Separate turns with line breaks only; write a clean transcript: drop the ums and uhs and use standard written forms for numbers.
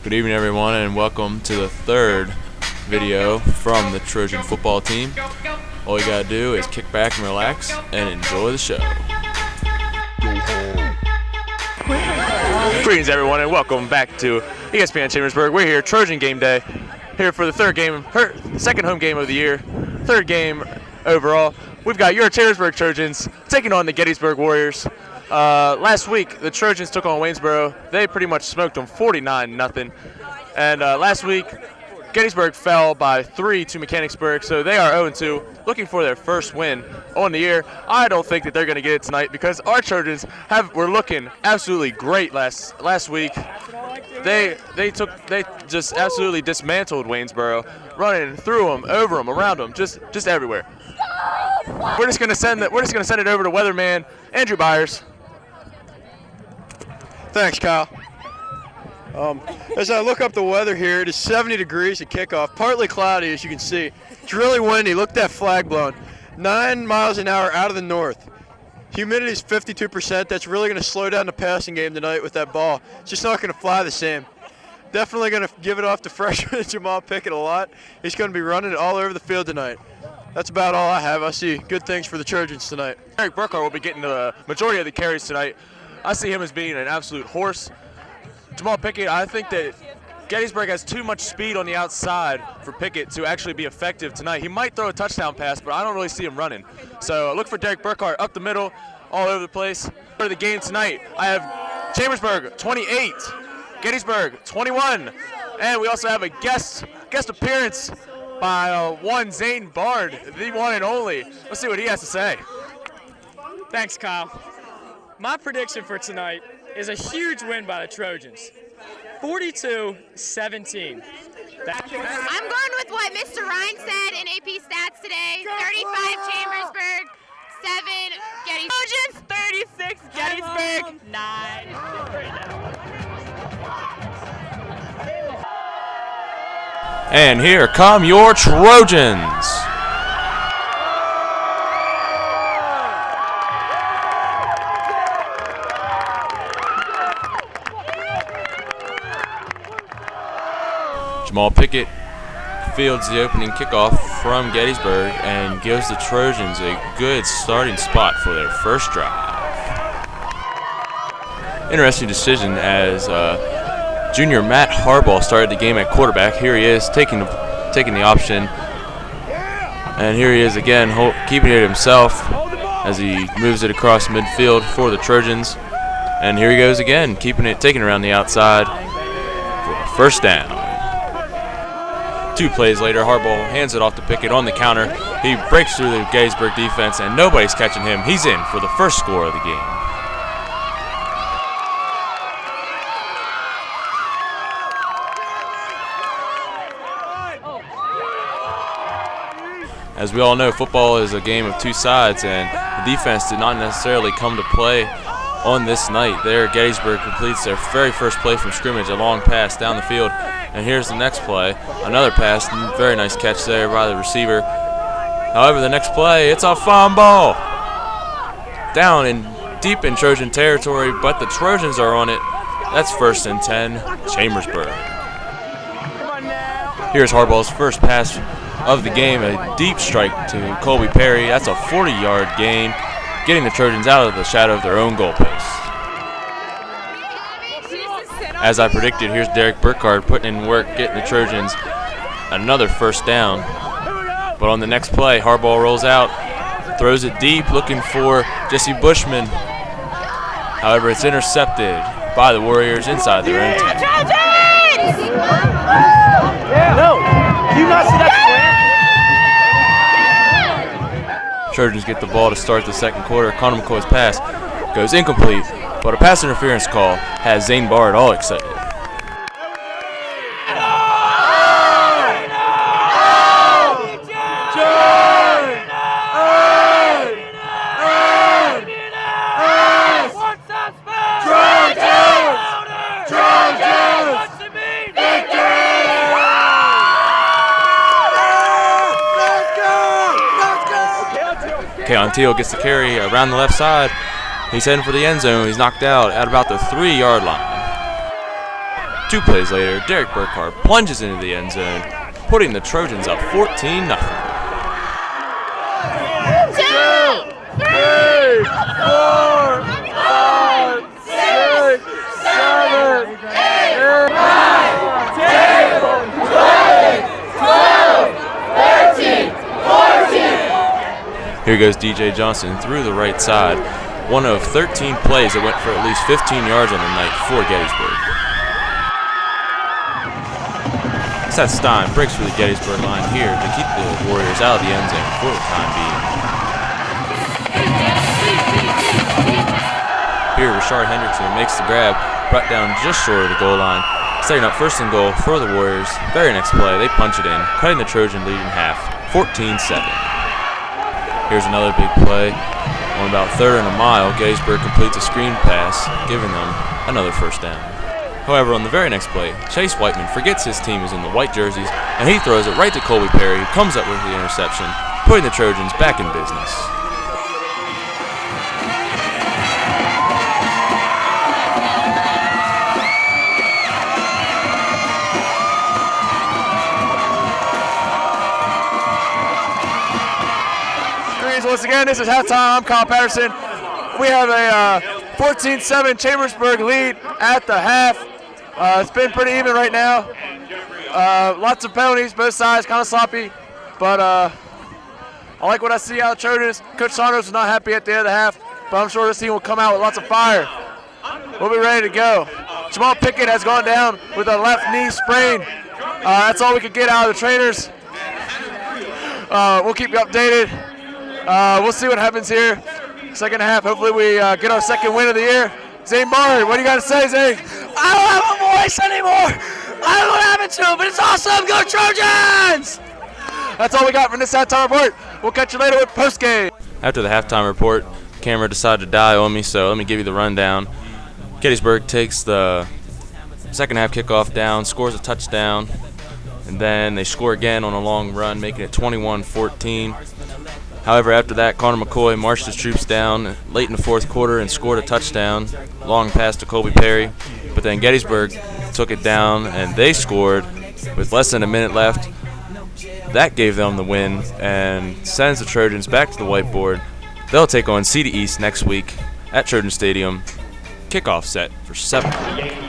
Good evening, everyone, and welcome to the third video from the Trojan football team. All you gotta do is kick back and relax and enjoy the show. Greetings, everyone, and welcome back to ESPN Chambersburg. We're here, Trojan game day, here for the second home game of the year, third game overall. We've got your Chambersburg Trojans taking on the Gettysburg Warriors. Last week, the Trojans took on Waynesboro. They pretty much smoked them 49-0. And last week, Gettysburg fell by 3 to Mechanicsburg, so they are 0-2, looking for their first win on the year. I don't think that they're going to get it tonight because our Trojans were looking absolutely great last week. They just absolutely dismantled Waynesboro, running through them, over them, around them, just everywhere. We're just going to send it over to weatherman Andrew Byers.
Thanks, Kyle. As I look up the weather here, it is 70 degrees at kickoff, partly cloudy as you can see. It's really windy. Look at that flag blowing. 9 miles an hour out of the north. Humidity is 52%. That's really going to slow down the passing game tonight with that ball. It's just not going to fly the same. Definitely going to give it off to freshman Jamal Pickett a lot. He's going to be running it all over the field tonight. That's about all I have. I see good things for the Trojans tonight.
Eric Burkhardt will be getting the majority of the carries tonight. I see him as being an absolute horse. Jamal Pickett, I think that Gettysburg has too much speed on the outside for Pickett to actually be effective tonight. He might throw a touchdown pass, but I don't really see him running. So look for Derek Burkhardt up the middle, all over the place. For the game tonight, I have Chambersburg 28, Gettysburg 21, and we also have a guest appearance by one Zane Bard, the one and only. Let's see what he has to say.
Thanks, Kyle. My prediction for tonight is a huge win by the Trojans, 42-17.
I'm going with what Mr. Ryan said in AP Stats today, 35 Chambersburg, 7 Gettysburg.
Trojans, 36 Gettysburg, 9.
And here come your Trojans. Jamal Pickett fields the opening kickoff from Gettysburg and gives the Trojans a good starting spot for their first drive. Interesting decision as junior Matt Harbaugh started the game at quarterback. Here he is taking the option, and here he is again keeping it himself as he moves it across midfield for the Trojans. And here he goes again, taking it around the outside for a first down. 2 plays later, Harbaugh hands it off to Pickett on the counter. He breaks through the Gettysburg defense, and nobody's catching him. He's in for the first score of the game. As we all know, football is a game of 2 sides, and the defense did not necessarily come to play on this night. There, Gettysburg completes their very first play from scrimmage, a long pass down the field. And here's the next play, another pass, very nice catch there by the receiver. However, the next play, it's a fumble. Down and deep in Trojan territory, but the Trojans are on it. That's 1st and 10, Chambersburg. Here's Harbaugh's first pass of the game, a deep strike to Colby Perry. That's a 40-yard gain, getting the Trojans out of the shadow of their own goalpost. As I predicted, here's Derek Burkhardt putting in work, getting the Trojans another first down. But on the next play, Harbaugh rolls out, throws it deep, looking for Jesse Bushman. However, it's intercepted by the Warriors inside their own 10.
No, do you not see that?
Trojans get the ball to start the second quarter. Connor McCoy's pass goes incomplete, but a pass interference call has Zane Bard all excited. Keon Teal gets the carry around the left side. He's heading for the end zone. He's knocked out at about the 3-yard line. 2 plays later, Derek Burkhart plunges into the end zone, putting the Trojans up 14-0.
2, 3, 4, 5, 6, 7, 8, 9, 10, 11, 12, 13, 14.
Here goes DJ Johnson through the right side. One of 13 plays that went for at least 15 yards on the night for Gettysburg. Seth Stein breaks for the Gettysburg line here to keep the Warriors out of the end zone for the time being. Here, Rashard Hendrickson makes the grab, brought down just short of the goal line, setting up 1st and goal for the Warriors. Very next play, they punch it in, cutting the Trojan lead in half, 14-7. Here's another big play. On about 3rd and a mile, Gettysburg completes a screen pass, giving them another 1st down. However, on the very next play, Chase Whiteman forgets his team is in the white jerseys, and he throws it right to Colby Perry, who comes up with the interception, putting the Trojans back in business.
Once again, this is halftime. I'm Kyle Patterson. We have a 14-7 Chambersburg lead at the half. It's been pretty even right now. Lots of penalties, both sides, kind of sloppy. But I like what I see out of Trojans. Coach Saunders was not happy at the end of the half, but I'm sure this team will come out with lots of fire. We'll be ready to go. Jamal Pickett has gone down with a left knee sprain. That's all we could get out of the trainers. We'll keep you updated. We'll see what happens here. Second half, hopefully we get our 2nd win of the year. Zane Barr, what do you got to say, Zane?
I don't have a voice anymore. I don't have it to, but it's awesome. Go Trojans!
That's all we got from this halftime report. We'll catch you later with postgame.
After the halftime report, camera decided to die on me, so let me give you the rundown. Gettysburg takes the 2nd half kickoff down, scores a touchdown, and then they score again on a long run, making it 21-14. However, after that, Connor McCoy marched his troops down late in the 4th quarter and scored a touchdown, long pass to Colby Perry. But then Gettysburg took it down, and they scored with less than a minute left. That gave them the win and sends the Trojans back to the whiteboard. They'll take on CD East next week at Trojan Stadium. Kickoff set for 7 o'clock.